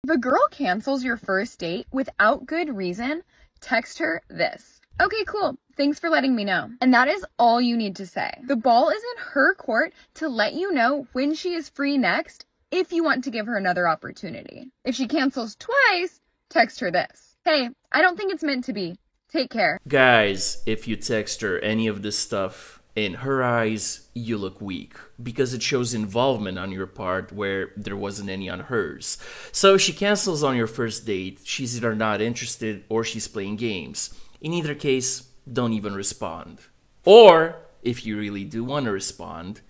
If a girl cancels your first date without good reason, text her this. Okay, cool. Thanks for letting me know. And that is all you need to say. The ball is in her court to let you know when she is free next if you want to give her another opportunity. If she cancels twice, text her this. Hey, I don't think it's meant to be. Take care. Guys, if you text her any of this stuff, in her eyes, you look weak, because it shows involvement on your part where there wasn't any on hers. So if she cancels on your first date, she's either not interested or she's playing games. In either case, don't even respond. Or, if you really do want to respond,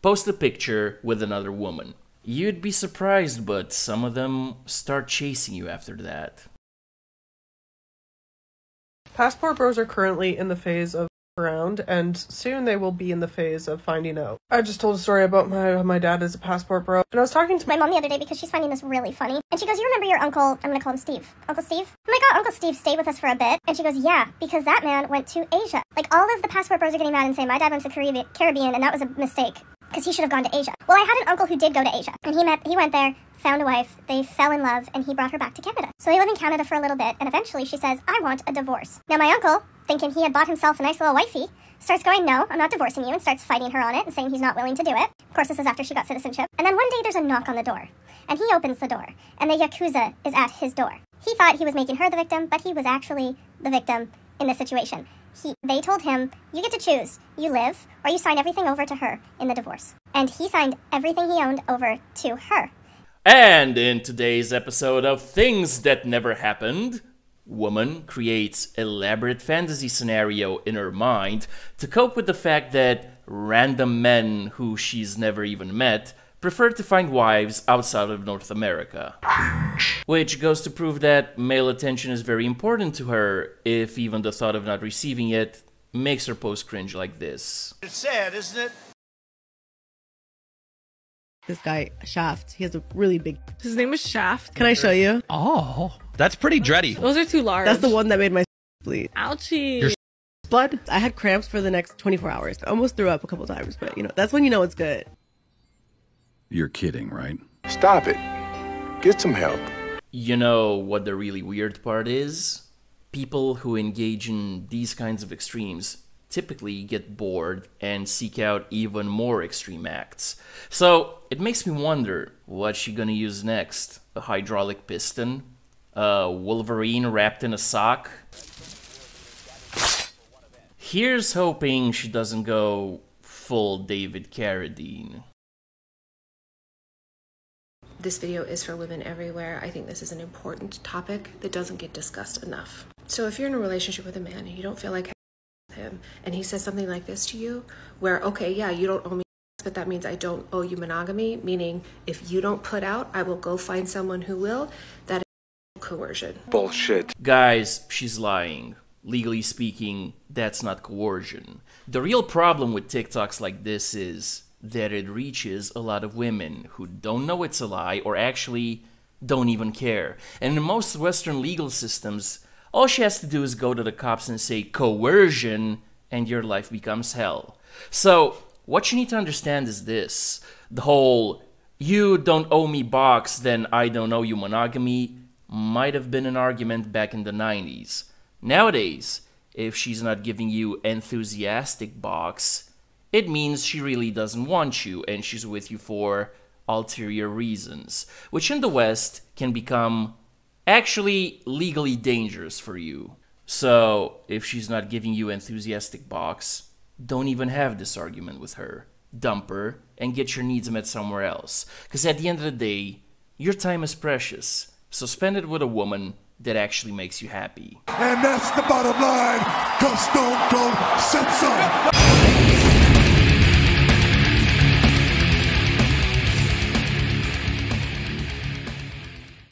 post a picture with another woman. You'd be surprised, but some of them start chasing you after that. Passport bros are currently in the phase of around, and soon they will be in the phase of finding out. I just told a story about my dad is a passport bro, and I was talking to my mom the other day because she's finding this really funny. And she goes, you remember your uncle, I'm gonna call him Steve. Uncle Steve? I'm like, oh, Uncle Steve stayed with us for a bit. And she goes, yeah, because that man went to Asia. Like, all of the passport bros are getting mad and saying, my dad went to the Caribbean, and that was a mistake, because he should have gone to Asia. Well, I had an uncle who did go to Asia, and he went there, found a wife, they fell in love, and he brought her back to Canada. So they live in Canada for a little bit, and eventually she says, I want a divorce. Now my uncle, thinking he had bought himself a nice little wifey, starts going, no, I'm not divorcing you, and starts fighting her on it and saying he's not willing to do it. Of course, this is after she got citizenship. And then one day there's a knock on the door, and he opens the door, and the Yakuza is at his door. He thought he was making her the victim, but he was actually the victim in this situation. They told him, you get to choose. You live, or you sign everything over to her in the divorce. And he signed everything he owned over to her. And in today's episode of Things That Never Happened, woman creates elaborate fantasy scenario in her mind to cope with the fact that random men who she's never even met prefer to find wives outside of North America. Which goes to prove that male attention is very important to her, if even the thought of not receiving it makes her post cringe like this. It's sad, isn't it? This guy, Shaft, he has a really big... His name is Shaft. Can I show you? Oh, that's pretty dready. Those are too large. That's the one that made my bleed. Ouchie. Your Blood? I had cramps for the next 24 hours. I almost threw up a couple times, but you know, that's when you know it's good. You're kidding, right? Stop it. Get some help. You know what the really weird part is? People who engage in these kinds of extremes typically get bored and seek out even more extreme acts. So it makes me wonder, what's she gonna use next? A hydraulic piston? A Wolverine wrapped in a sock? Here's hoping she doesn't go full David Carradine. This video is for women everywhere. I think this is an important topic that doesn't get discussed enough. So if you're in a relationship with a man and you don't feel like him, and he says something like this to you, where, okay, yeah, you don't owe me, but that means I don't owe you monogamy, meaning if you don't put out, I will go find someone who will, that is coercion. Bullshit. Guys, she's lying. Legally speaking, that's not coercion. The real problem with TikToks like this is that it reaches a lot of women who don't know it's a lie or actually don't even care. And in most Western legal systems, all she has to do is go to the cops and say coercion, and your life becomes hell. So what you need to understand is this. The whole you don't owe me box, then I don't owe you monogamy might have been an argument back in the 90s. Nowadays, if she's not giving you enthusiastic box, it means she really doesn't want you and she's with you for ulterior reasons, which in the West can become actually legally dangerous for you. So if she's not giving you enthusiastic box, don't even have this argument with her. Dump her and get your needs met somewhere else. Because at the end of the day, your time is precious. So spend it with a woman that actually makes you happy. And that's the bottom line, 'cause Stone Cold said so.